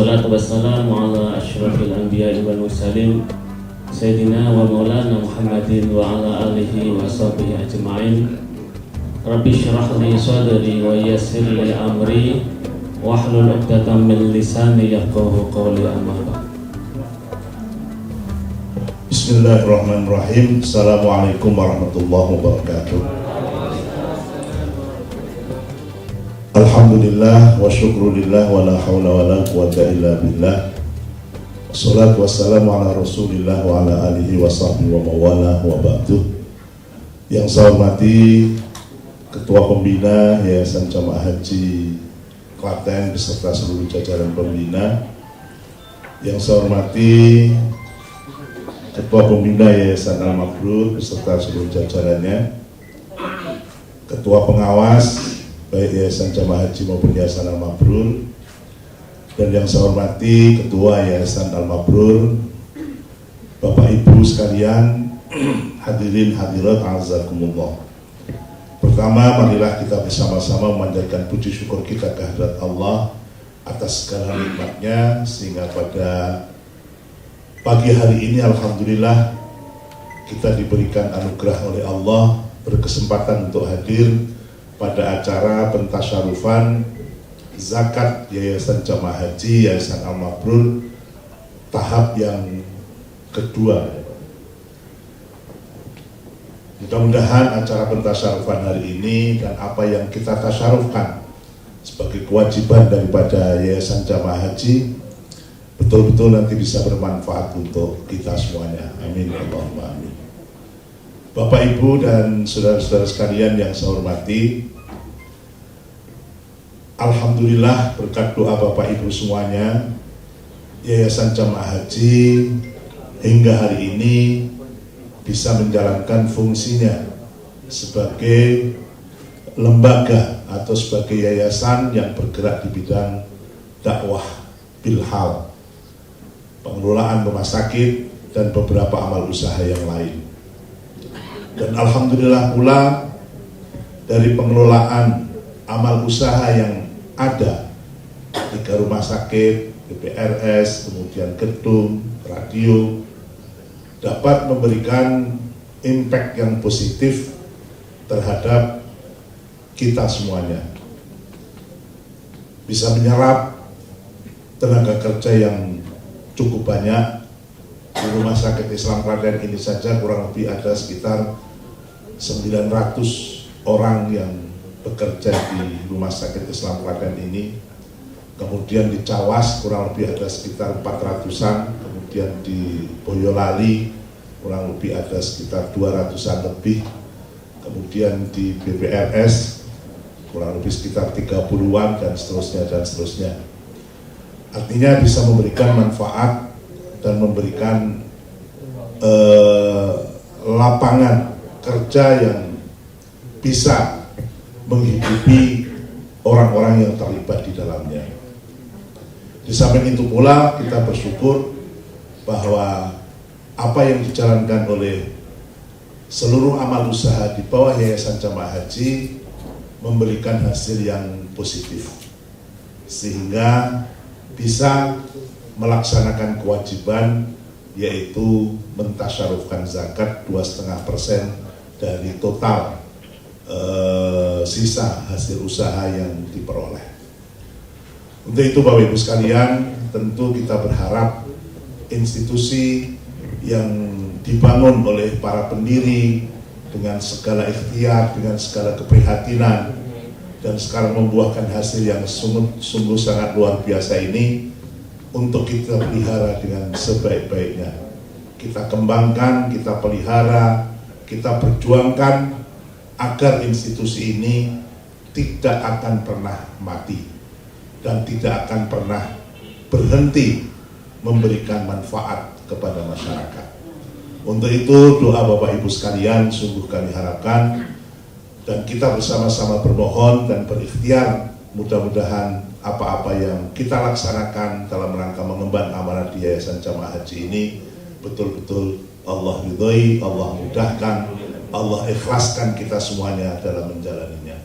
Wassalatu wassalamu ala asyrafil anbiya'i wal mursalin Sayyidina wa maulana Muhammadin wa ala alihi wa sahbihi ajma'in. Rabbi syrah li sadri wa yassir li amri wahlul 'uqdatam min lisani yafqahu qawli. Amma ba'd. Bismillahirrahmanirrahim. Assalamualaikum warahmatullahi wabarakatuh. Alhamdulillah wa syukrulillah wa la hawla wa la quwata illa billah. Wassalatu wassalamu ala rasulillah wa ala alihi wa sahbihi wa mawala wa ba'du. Yang saya hormati Ketua Pembina Yayasan Jamaah Haji Klaten beserta seluruh jajaran pembina. Yang saya hormati Ketua Pembina Yayasan Al-Mabrur beserta seluruh jajarannya, Ketua Pengawas baik Yayasan Jamaah Haji maupun Yayasan Al-Mabrur, dan yang saya hormati Ketua Yayasan Al-Mabrur, Bapak Ibu sekalian, hadirin hadirat azakumullah. Pertama, marilah kita bersama-sama memanjatkan puji syukur kita kehadirat Allah atas segala nikmatnya, sehingga pada pagi hari ini alhamdulillah kita diberikan anugerah oleh Allah berkesempatan untuk hadir pada acara pentasyarufan zakat Yayasan Jamaah Haji Yayasan Al-Mabrur tahap yang kedua. Mudah-mudahan acara pentasyarufan hari ini dan apa yang kita tasyarufkan sebagai kewajiban daripada Yayasan Jamaah Haji betul-betul nanti bisa bermanfaat untuk kita semuanya. Amin. Allahumma amin. Bapak, Ibu, dan saudara-saudara sekalian yang saya hormati, alhamdulillah berkat doa Bapak Ibu semuanya, Yayasan Jamaah Haji hingga hari ini bisa menjalankan fungsinya sebagai lembaga atau sebagai yayasan yang bergerak di bidang dakwah bilhal, pengelolaan rumah sakit, dan beberapa amal usaha yang lain. Dan alhamdulillah pula dari pengelolaan amal usaha yang ada, 3 rumah sakit, BPRS, kemudian gedung, radio, dapat memberikan impact yang positif terhadap kita semuanya. Bisa menyerap tenaga kerja yang cukup banyak. Di Rumah Sakit Islam Klaten ini saja kurang lebih ada sekitar 900 orang yang bekerja di Rumah Sakit Islam Klaten ini. Kemudian di Cawas kurang lebih ada sekitar 400-an, kemudian di Boyolali kurang lebih ada sekitar 200-an lebih, kemudian di BPRS kurang lebih sekitar 30-an, dan seterusnya dan seterusnya. Artinya bisa memberikan manfaat dan memberikan lapangan kerja yang bisa menghidupi orang-orang yang terlibat di dalamnya. Di samping itu pula kita bersyukur bahwa apa yang dijalankan oleh seluruh amal usaha di bawah Yayasan Jamaah Haji memberikan hasil yang positif, sehingga bisa melaksanakan kewajiban, yaitu mentasyarufkan zakat 2,5% dari total sisa hasil usaha yang diperoleh. Untuk itu Bapak Ibu sekalian, tentu kita berharap institusi yang dibangun oleh para pendiri dengan segala ikhtiar, dengan segala keprihatinan, dan sekarang membuahkan hasil yang sungguh sangat luar biasa ini, untuk kita pelihara dengan sebaik-baiknya. Kita kembangkan, kita pelihara, kita perjuangkan agar institusi ini tidak akan pernah mati dan tidak akan pernah berhenti memberikan manfaat kepada masyarakat. Untuk itu doa Bapak Ibu sekalian sungguh kami harapkan, dan kita bersama-sama bermohon dan berikhtiar, mudah-mudahan apa-apa yang kita laksanakan dalam rangka mengemban amanah di Yayasan Jamaah Haji ini betul-betul Allah ridhoi, Allah mudahkan, Allah ikhlaskan kita semuanya dalam menjalaninya.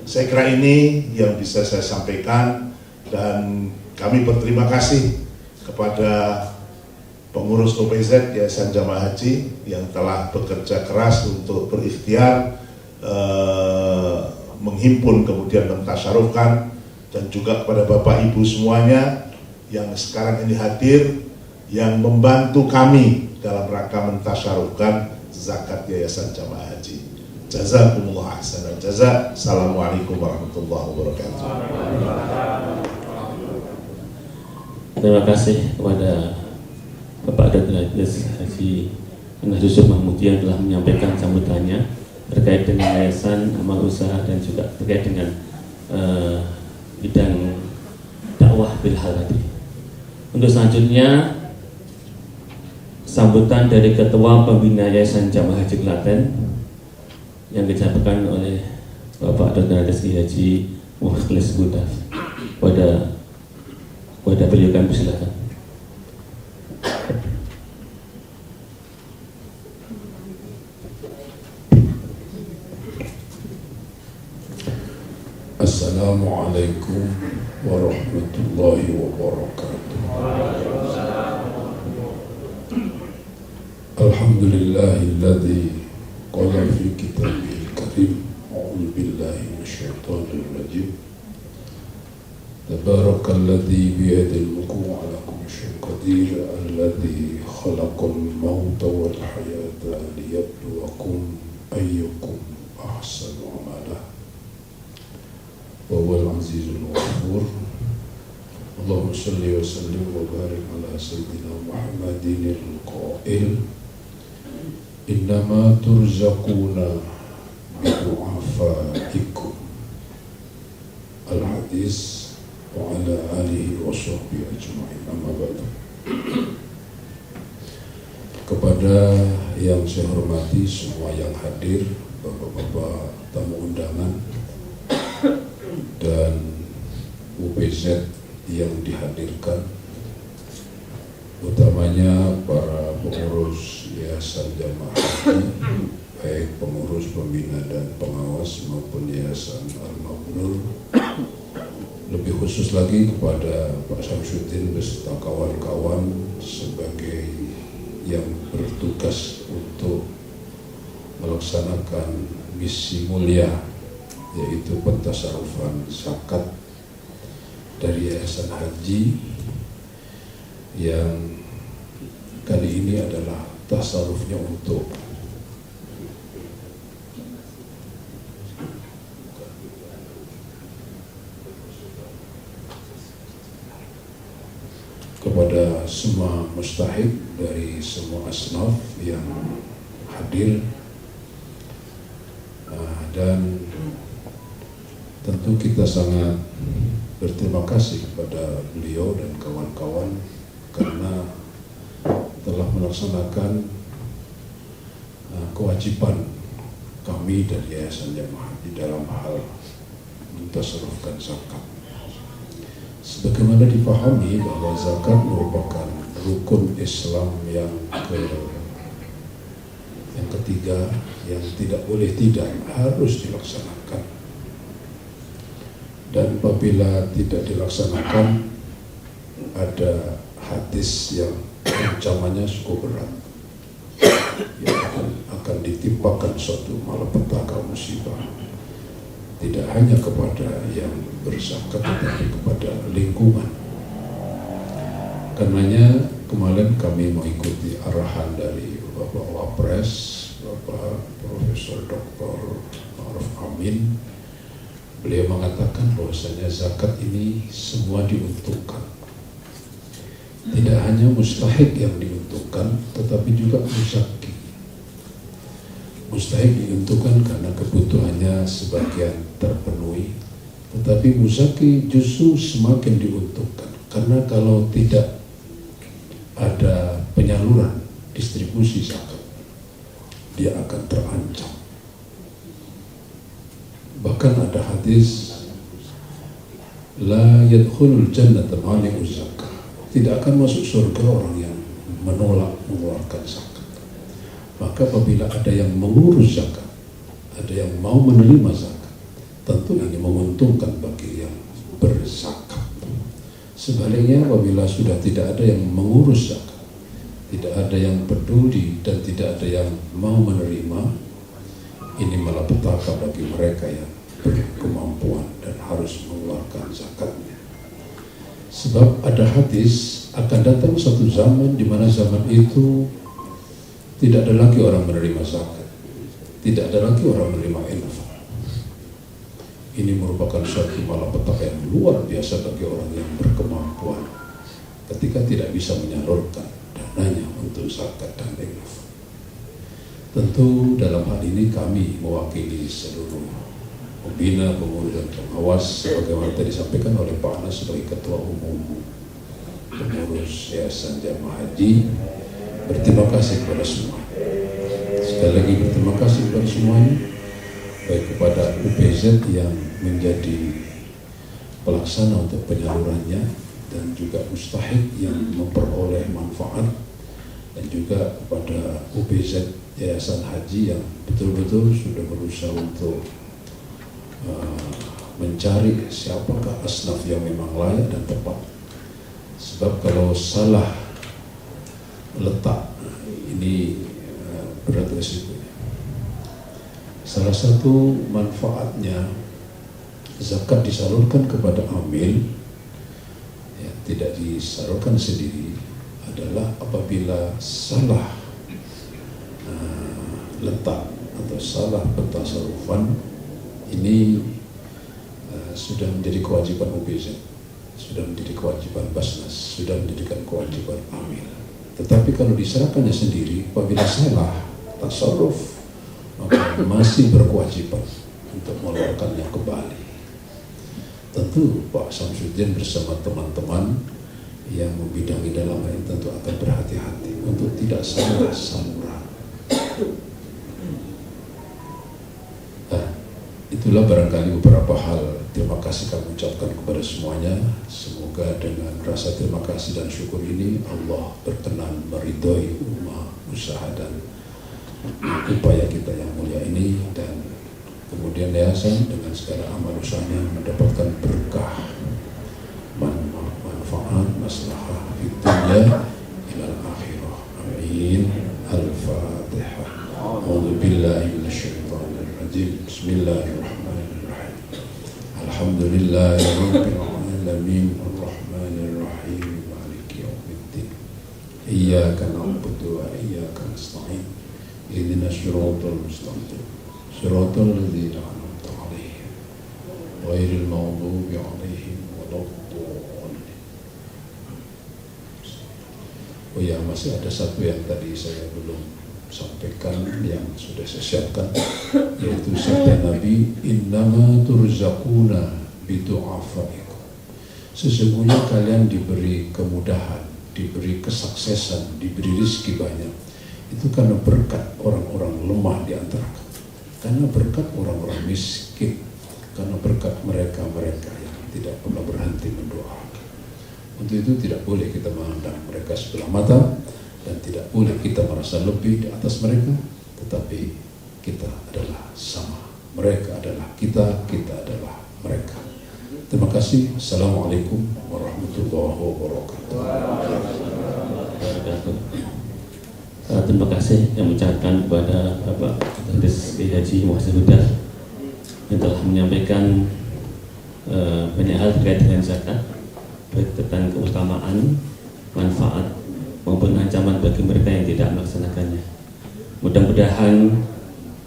Saya kira ini yang bisa saya sampaikan, dan kami berterima kasih kepada pengurus OPZ Yayasan Jamaah Haji yang telah bekerja keras untuk berikhtiar menghimpun kemudian mentasyarufkan, dan juga kepada Bapak Ibu semuanya yang sekarang ini hadir yang membantu kami dalam rangka mentasyarufkan zakat Yayasan Jamaah Haji. Jazakumullah ahsanal jazaa. Assalamualaikum warahmatullahi wabarakatuh. Terima kasih kepada Bapak Dr. Haji Yusuf Mahmudi yang telah menyampaikan sambutannya terkait dengan yayasan, amal usaha, dan juga terkait dengan bidang dakwah bil hal tadi. Untuk selanjutnya, sambutan dari Ketua Pembina Yayasan Jamaah Haji Klaten yang disampaikan oleh Bapak Dr. Haji Mukhlis Buddha. Pada beliau kami silakan. Assalamualaikum warahmatullahi wabarakatuh. Alhamdulillahilladzi qala fi kitabihil karim, a'udzu billahi minasyaitonir rajim. Tabarakalladzi biyadil mulku wa ala kulli syai'in qadir, alladzi khalaqal mauta wal hayata liyabluwakum ayyukum ahsanu amala. Wa huwal azizul ghafur. Allahumma shalli wa sallim wa barik ala sayyidina Muhammadin al-qail, innama turzaquna bidu'afaikum. Al-hadis wa ala alihi wa sahbihi ajma'in. Amma ba'du. Kepada yang saya hormati semua yang hadir, bapak-bapak tamu undangan dan UPZ yang dihadirkan, utamanya para pengurus Yayasan Jamaah Haji, baik pengurus, pembina dan pengawas maupun Yayasan Al-Mabnur, lebih khusus lagi kepada Pak Samsudin beserta kawan-kawan sebagai yang bertugas untuk melaksanakan misi mulia, yaitu pentasarufan zakat dari Yayasan Haji, yang kali ini adalah tasarufnya untuk kepada semua mustahik dari semua asnaf yang hadir, dan tentu kita sangat berterima kasih kepada beliau dan kawan-kawan karena telah melaksanakan kewajiban kami dari Yayasan Jamaah di dalam hal mentasarufkan zakat. Sebagaimana dipahami bahwa zakat merupakan rukun Islam yang ketiga yang tidak boleh tidak harus dilaksanakan, dan apabila tidak dilaksanakan ada hadis yang ancamannya cukup berat, yang akan ditimpakan suatu malapetaka musibah, tidak hanya kepada yang berzakat tetapi kepada lingkungan. Karenanya kemarin kami mengikuti arahan dari Bapak Wapres, Bapak Profesor Dr. Ma'ruf Amin. Beliau mengatakan bahwasanya zakat ini semua diuntungkan. Tidak hanya mustahik yang diuntungkan, tetapi juga muzaki. Mustahik diuntungkan karena kebutuhannya sebagian terpenuhi, tetapi muzaki justru semakin diuntungkan karena kalau tidak ada penyaluran distribusi zakat, dia akan terancam. Bahkan ada hadis, la yadkhulul jannata mani'u zakat, tidak akan masuk surga orang yang menolak mengeluarkan zakat. Maka apabila ada yang mengurus zakat, ada yang mau menerima zakat, tentu ini menguntungkan bagi yang berzakat. Sebaliknya apabila sudah tidak ada yang mengurus zakat, tidak ada yang peduli dan tidak ada yang mau menerima, ini malapetaka bagi mereka yang berkemampuan dan harus mengeluarkan zakatnya. Sebab ada hadis akan datang satu zaman di mana zaman itu tidak ada lagi orang menerima zakat, tidak ada lagi orang menerima infak. Ini merupakan suatu malapetaka yang luar biasa bagi orang yang berkemampuan ketika tidak bisa menyalurkan dananya untuk zakat dan infak. Tentu dalam hal ini kami mewakili seluruh pembina, pengurus dan pengawas sebagaimana tadi disampaikan oleh Pak Anas sebagai Ketua Umum Pengurus Yayasan Jamaah Haji, berterima kasih kepada semua. Sekali lagi berterima kasih kepada semuanya, baik kepada UPZ yang menjadi pelaksana untuk penyalurannya dan juga mustahik yang memperoleh manfaat, dan juga kepada UPZ Yayasan Haji yang betul-betul sudah berusaha untuk mencari siapakah asnaf yang memang layak dan tepat. Sebab kalau salah letak ini berat resikonya. Salah satu manfaatnya zakat disalurkan kepada amil, ya, tidak disalurkan sendiri, adalah apabila salah letak atau salah pentasarufan, ini sudah menjadi kewajiban UPZ, sudah menjadi kewajiban Basnas, sudah menjadikan kewajiban amil. Tetapi kalau diserahkannya sendiri, apabila salah tasarruf, maka masih berkewajiban untuk mengeluarkannya kembali. Tentu Pak Samsudin bersama teman-teman yang membidangi dalam hal ini tentu akan berhati-hati untuk tidak salah saluran. Itulah barangkali beberapa hal. Terima kasih kami ucapkan kepada semuanya. Semoga dengan rasa terima kasih dan syukur ini Allah berkenan meridhoi usaha dan upaya kita yang mulia ini, dan kemudian yayasan dengan segala amal usahanya mendapatkan berkah, manfaat, maslahah di dunia ilal akhirah. Amin. Al-Fatihah. A'udzu billahi minasyaitonir rajim. Bismillahirrahmanirrahim. Alhamdulillahirabbil alamin arrahmanir rahim maliki yaumiddin. Iyyaka na'budu wa iyyaka nasta'in. Ihdinas siratal mustaqim. Siratal ladzina an'amta 'alaihim ghairil maghdubi 'alaihim waladdallin. Oh ya, masih ada satu yang tadi saya belum sampaikan yang sudah saya siapkan, yaitu sabda Nabi, innama turzaquna bidu'afaikum. Sesungguhnya kalian diberi kemudahan, diberi kesuksesan, diberi rezeki banyak, itu karena berkat orang-orang lemah di antara kamu, karena berkat orang-orang miskin, karena berkat mereka-mereka yang tidak pernah berhenti mendoakan. Untuk itu tidak boleh kita memandang mereka sebelah mata, dan tidak boleh kita merasa lebih di atas mereka, tetapi kita adalah sama. Mereka adalah kita, kita adalah mereka. Terima kasih. Assalamualaikum warahmatullahi wabarakatuh. Terima kasih yang mengucapkan kepada Bapak Kadis Haji Muhsin Huda yang telah menyampaikan banyak hal terkait dengan zakat, baik tentang keutamaan, manfaat maupun ancaman bagi mereka yang tidak melaksanakannya. Mudah-mudahan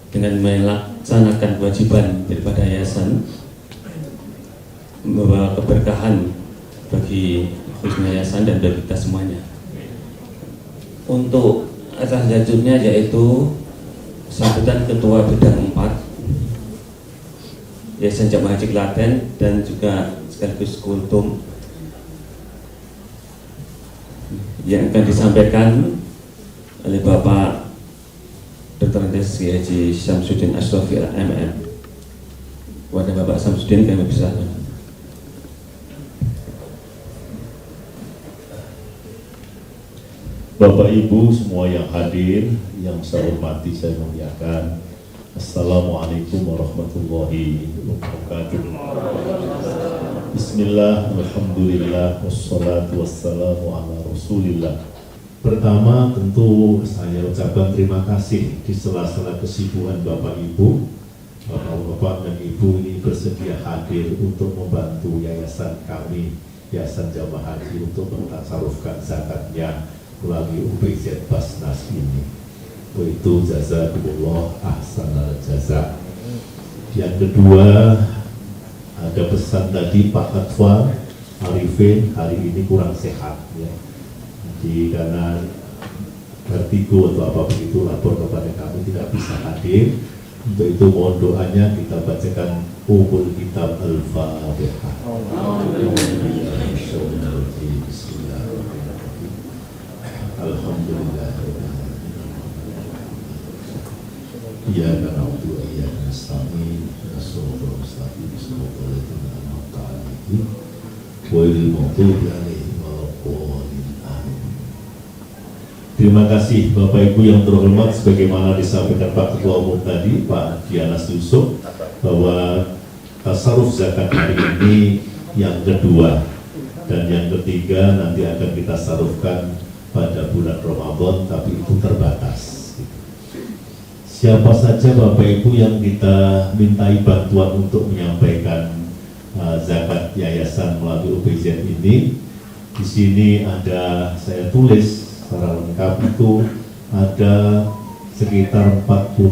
dengan melaksanakan kewajiban daripada yayasan membawa keberkahan bagi khususnya yayasan dan bagi kita semuanya. Untuk acara selanjutnya yaitu sambutan Ketua Bidang 4 Yayasan Jamaah Haji Klaten dan juga sekaligus kultum yang akan disampaikan oleh Bapak Dr. Andes Haji Syamsuddin Asrofi MM. Kepada Bapak Syamsuddin kami persilakan. Bapak Ibu semua yang hadir, yang saya hormati, saya muliakan. Assalamualaikum warahmatullahi wabarakatuh. Bismillah, alhamdulillah, wassalatu wassalamu ala rasulillah. Pertama tentu saya ucapkan terima kasih di sela-sela kesibukan Bapak Ibu. Bapak dan Ibu ini bersedia hadir untuk membantu yayasan kami, Yayasan Jamaah Haji, untuk mentasarufkan zakatnya melalui UPZ Basnas ini. Itu jazakumullah ahsanal jaza. Yang kedua, ada pesan tadi Pak Atwal Arifin hari ini kurang sehat ya. Jadi karena vertigo atau apa begitu lapor kepada kami tidak bisa hadir. Untuk itu mohon doanya kita bacakan umul kitab Al-Fatihah. Alhamdulillah. Ya karena untuk ya nasta'in Rasulullah Mustaqim Rasulullah itu nama ini Wa'ilil Mu'tub Alaihi Wa'alaihi. Terima kasih Bapak Ibu yang terhormat, sebagaimana disampaikan Pak Ketua Umum tadi, Pak Dianas Yusuf, bahwa tasarruf zakat hari ini yang kedua dan yang ketiga nanti akan kita tasarrufkan pada bulan Ramadan, tapi itu terbatas. Siapa saja Bapak Ibu yang kita mintai bantuan untuk menyampaikan zakat yayasan melalui UPZ ini, di sini ada saya tulis secara lengkap itu ada sekitar 41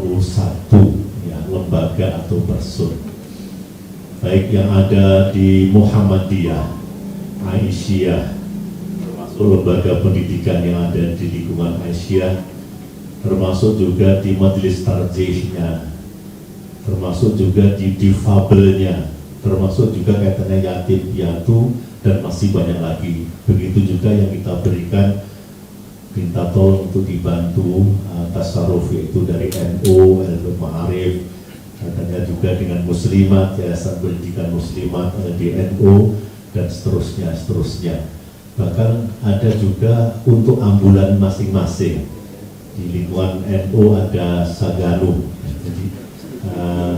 ya, lembaga atau person, baik yang ada di Muhammadiyah, Aisyah, termasuk lembaga pendidikan yang ada di lingkungan Aisyah, termasuk juga di majelis tarjihnya, termasuk juga di difabelnya, termasuk juga kaitannya yatim piatu, dan masih banyak lagi. Begitu juga yang kita berikan minta tolong untuk dibantu tasarruf, yaitu dari NU, Al-Ma'arif, katanya juga dengan Muslimat, Yayasan Pendidikan Muslimat di NU, dan seterusnya. Bahkan ada juga untuk ambulan masing-masing. Di lingkungan NU ada Saganu, jadi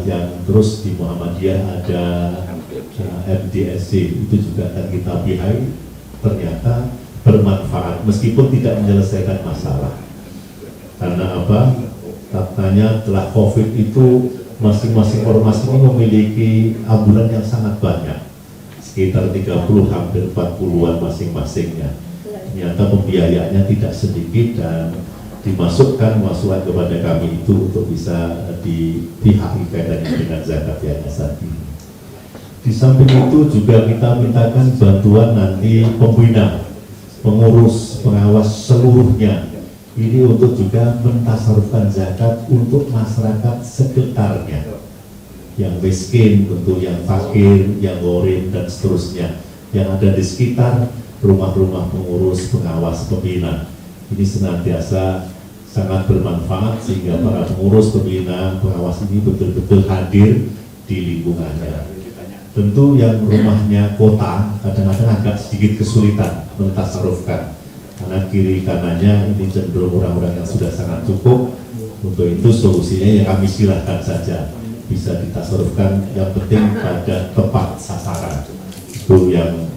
yang terus di Muhammadiyah ada MDSC, itu juga akan kita pihai, ternyata bermanfaat meskipun tidak menyelesaikan masalah. Karena apa? Katanya setelah COVID itu masing-masing ormas ini memiliki ambulan yang sangat banyak, sekitar 30 hampir 40-an masing-masingnya. Ternyata pembiayaannya tidak sedikit dan dimasukkan masukan kepada kami itu untuk bisa dipihaki kaitannya dengan zakat yayasan ini. Di samping itu juga kita mintakan bantuan nanti pembina, pengurus, pengawas seluruhnya ini untuk juga mentasarufkan zakat untuk masyarakat sekitarnya, yang miskin, tentu yang fakir, yang gorim, dan seterusnya, yang ada di sekitar rumah-rumah pengurus, pengawas, pembina. Ini senantiasa sangat bermanfaat sehingga para pengurus, pembina, pengawas ini betul-betul hadir di lingkungannya. Tentu yang rumahnya kota kadang-kadang agak sedikit kesulitan mentasarufkan, karena kiri kanannya ini cenderung orang-orang yang sudah sangat cukup. Untuk itu solusinya ya kami silahkan saja bisa ditasarufkan, yang penting pada tepat sasaran. Itu yang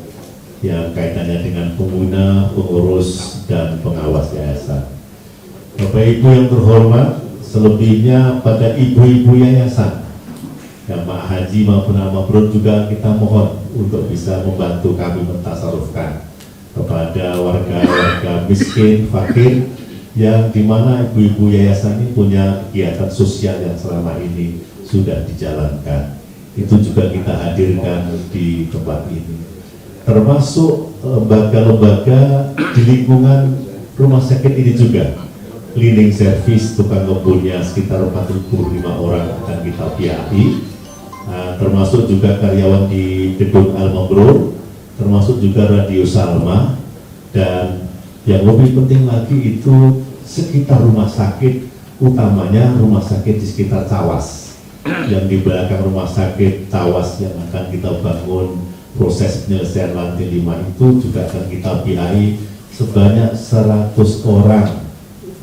kaitannya dengan pengguna, pengurus, dan pengawas yayasan. Bapak Ibu yang terhormat, selebihnya pada ibu-ibu yayasan, jamaah haji maupun amabrur juga kita mohon untuk bisa membantu kami mentasarufkan kepada warga-warga miskin, fakir, yang dimana ibu-ibu yayasan ini punya kegiatan sosial yang selama ini sudah dijalankan. Itu juga kita hadirkan di tempat ini, termasuk lembaga-lembaga di lingkungan rumah sakit ini juga. Cleaning service, tukang kebunnya sekitar 45 orang akan kita pihaki, termasuk juga karyawan di gedung Al-Mabrur, termasuk juga Radio Salma, dan yang lebih penting lagi itu sekitar rumah sakit, utamanya rumah sakit di sekitar Tawas. Yang di belakang rumah sakit Tawas yang akan kita bangun, proses penyelesaian lantai 5 itu juga akan kita pihai sebanyak 100 orang,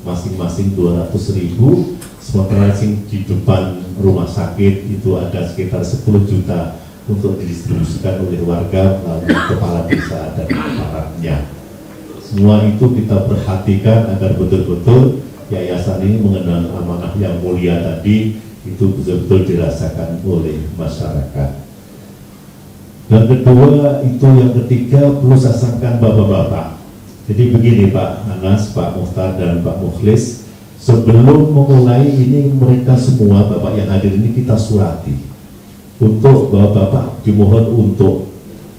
masing-masing 200.000. Sementara di depan rumah sakit itu ada sekitar 10 juta untuk didistribusikan oleh warga melalui kepala desa dan aparatnya. Semua itu kita perhatikan agar betul-betul yayasan ini mengenal amanah yang mulia tadi itu betul-betul dirasakan oleh masyarakat. Yang kedua itu, yang ketiga perlu saya sampaikan bapak-bapak. Jadi begini Pak Anas, Pak Muhtar dan Pak Mukhlis, sebelum memulai ini mereka semua bapak yang hadir ini kita surati untuk bapak-bapak dimohon untuk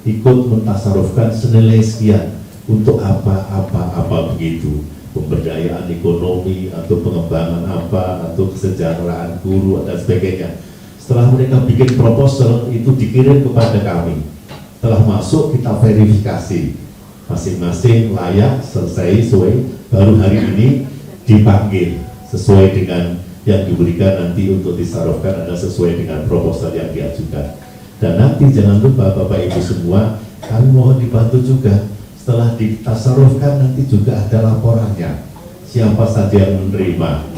ikut mentasarufkan senilai sekian untuk apa begitu, pemberdayaan ekonomi atau pengembangan apa atau kesejahteraan guru dan sebagainya. Setelah mereka bikin proposal itu dikirim kepada kami. Setelah masuk kita verifikasi masing-masing layak, selesai, sesuai, baru hari ini dipanggil sesuai dengan yang diberikan nanti untuk disarufkan adalah sesuai dengan proposal yang diajukan. Dan nanti jangan lupa Bapak Ibu semua, kami mohon dibantu juga setelah ditasarufkan nanti juga ada laporannya siapa saja yang menerima.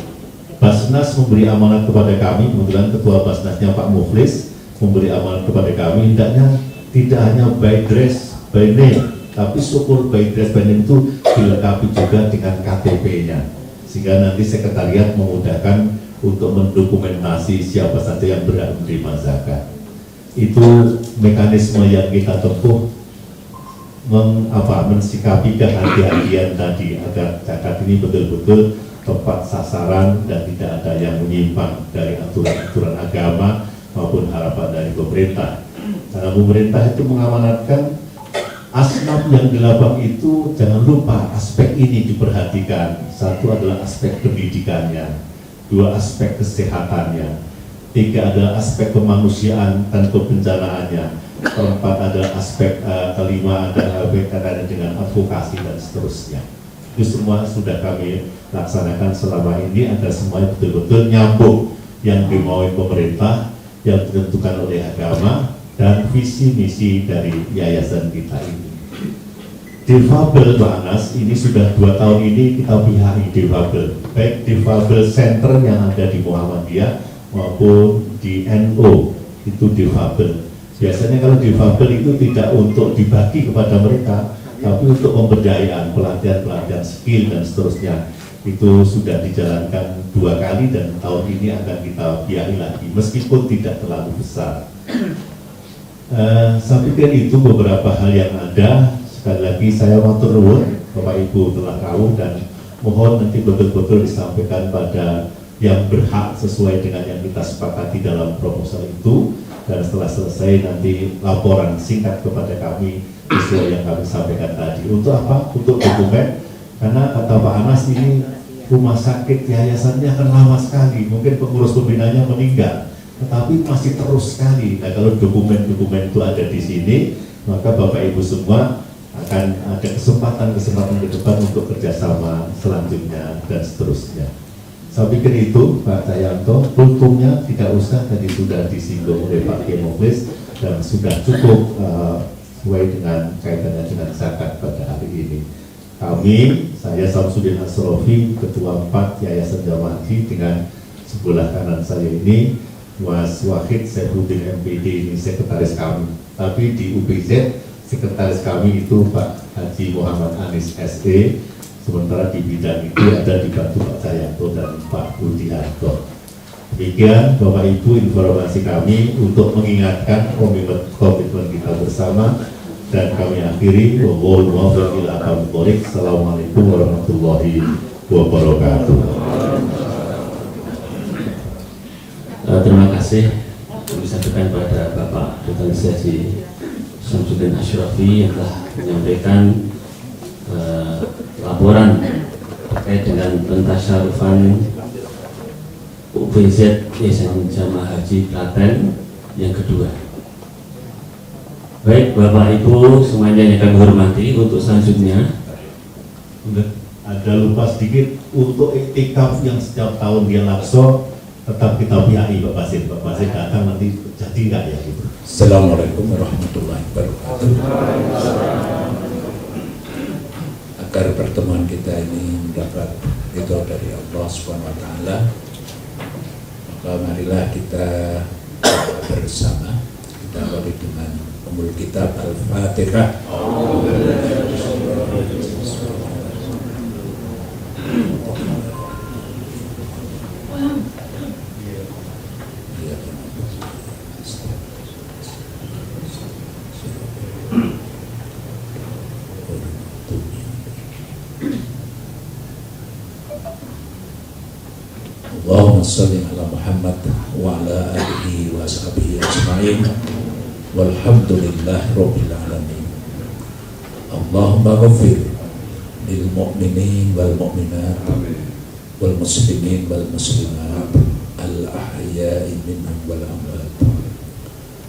Basnas memberi amanat kepada kami, kebetulan Ketua Basnasnya Pak Mukhlis memberi amanat kepada kami, hendaknya tidak hanya by dress, by name, tapi syukur by dress, by name itu dilengkapi juga dengan KTP-nya, sehingga nanti sekretariat memudahkan untuk mendokumentasi siapa saja yang berhak menerima zakat. Itu mekanisme yang kita tempuh mensikapi kehati-hatian tadi agar zakat ini betul-betul tepat sasaran dan tidak ada yang menyimpang dari aturan-aturan agama maupun harapan dari pemerintah. Karena pemerintah itu mengamanatkan asnaf yang 8 itu, jangan lupa aspek ini diperhatikan. Satu adalah aspek pendidikannya, 2 aspek kesehatannya, 3 adalah aspek kemanusiaan dan kebencanaannya, 4 adalah aspek kelima adalah berkaitan dengan advokasi dan seterusnya. Itu semua sudah kami laksanakan selama ini agar semuanya betul-betul nyambung yang dimaui pemerintah, yang ditentukan oleh agama dan visi misi dari yayasan kita ini. Difabel Pak Anas ini sudah 2 tahun ini kita pihaki difabel, baik difabel center yang ada di Muhammadiyah maupun di NU itu difabel. Biasanya kalau difabel itu tidak untuk dibagi kepada mereka, tapi untuk pemberdayaan, pelatihan skill dan seterusnya. Itu sudah dijalankan 2 kali dan tahun ini akan kita biayai lagi meskipun tidak terlalu besar. Saya pikir itu beberapa hal yang ada. Sekali lagi saya matur nuwun Bapak Ibu telah tahu dan mohon nanti betul-betul disampaikan pada yang berhak sesuai dengan yang kita sepakati dalam proposal itu, dan setelah selesai nanti laporan singkat kepada kami sesuai yang kami sampaikan tadi. Untuk apa? Untuk dokumen, karena kata Pak Anas ini rumah sakit yayasannya akan lama sekali, mungkin pengurus pembinanya meninggal, tetapi masih terus sekali. Nah kalau dokumen-dokumen itu ada di sini, maka Bapak Ibu semua akan ada kesempatan ke depan untuk kerjasama selanjutnya dan seterusnya. Saya pikir itu Pak Cahyanto, kulturnya tidak usah, tadi sudah disinggung oleh Pak Kiai Mukhlis dan sudah cukup sesuai dengan kaitannya dengan zakat pada hari ini. Kami, saya Samsudin Asrofi, Ketua 4 Yayasan Jamaah Haji, dengan sebelah kanan saya ini Mas Wahid Saifuddin MPD, ini sekretaris kami. Tapi di UPZ sekretaris kami itu Pak Haji Muhammad Anis SE, sementara di bidang itu ada dibantu Pak Cahyanto dan Pak Budiarto. Demikian Bapak Ibu informasi kami untuk mengingatkan komitmen kita bersama, dan kami akhiri. Assalamualaikum warahmatullahi wabarakatuh. Terima kasih disampaikan pada Bapak Duta Sesi Samsudin Asyrafi yang telah menyampaikan laporan terkait dengan pentasarufan UPZ Yayasan Jamaah Haji Klaten yang kedua. Baik Bapak Ibu semuanya yang kami hormati, untuk selanjutnya ada lupa sedikit untuk iktikaf yang setiap tahun dia lakso, tetap kita biayai Pak Basir. Pak Basir datang nanti jadi enggak ya gitu. Assalamualaikum warahmatullahi wabarakatuh. Agar pertemuan kita ini mendapat ridho dari Allah SWT, maka marilah kita bersama kita awali dengan Ummul Kitab Al-Fatihah. Allahumma salli ala Muhammad wa ala alihi wa sahbihi ajma'in walhamdulillahi rabbil alamin. Allahumma ghafir lil mu'minin wal mu'minat wal muslimin wal muslimat al ahya'i minhum wal amwat.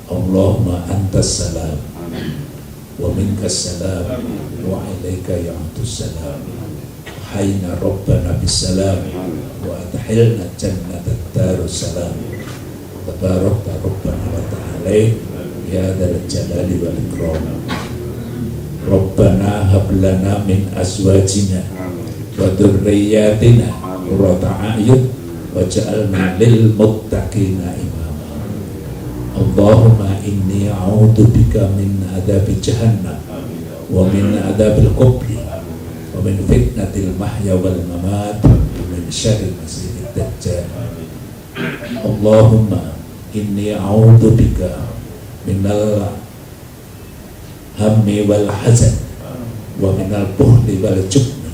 Allahumma antas salam wa minkas salam wa ilaika ya'udus salam. Hayna rabbana bisalam wa adkhilna jannata darussalam. Tabarakta rabbana wa ta'ala ya dzal jalali wal ikram. Rabbana hab lana min azwajina wa dzurriyyatina qurrata a'yun waj'alna lil muttaqina imama. Allahumma inni a'udzu bika min adzabi jahannam wa min adzabil qabr wa min fitnatil mahya wal mamat wa min syarril masiihid dajjal. Allahumma inni a'udzu bika minal hammi wal hazan wa minal bukhli wal jubni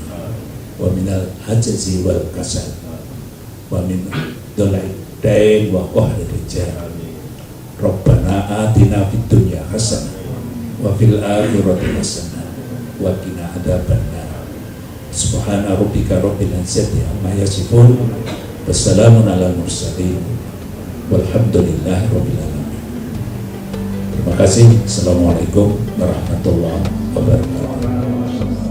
wa minal ajzi wal kasal wa min dhalai dain wa qahri rijal. Rabbana atina fid dunya hasanah wa fil akhirati hasanah wa qina adzabannar. Subhana rabbika rabbil izzati amma yasifun. Wassalamun alal mursalin. Walhamdulillahi rabbil alamin. Terima kasih. Assalamualaikum warahmatullahi wabarakatuh.